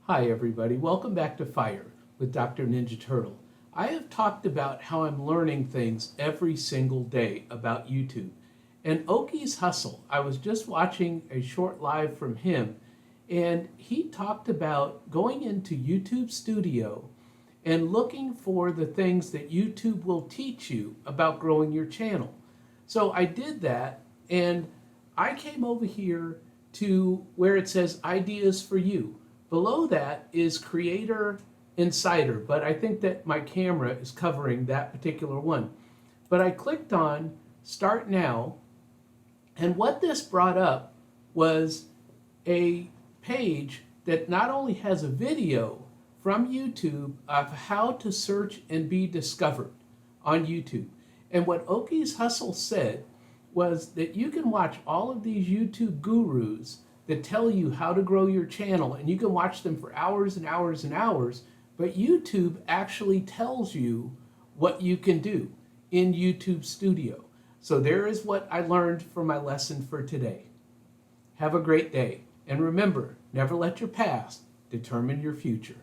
Hi everybody, welcome back to Fire with Dr. Ninja Turtle. I have talked about how I'm learning things every single day about YouTube. And Oki's Hustle, I was just watching a short live from him, and he talked about going into YouTube Studio and looking for the things that YouTube will teach you about growing your channel. So I did that, and I came over here to where it says Ideas for You. Below that is Creator Insider, but I think that my camera is covering that particular one. But I clicked on Start Now, and what this brought up was a page that not only has a video from YouTube of how to search and be discovered on YouTube. And what Oki's Hustle said was that you can watch all of these YouTube gurus that tell you how to grow your channel, and you can watch them for hours and hours and hours, but YouTube actually tells you what you can do in YouTube Studio. So there is what I learned from my lesson for today. Have a great day, and remember, never let your past determine your future.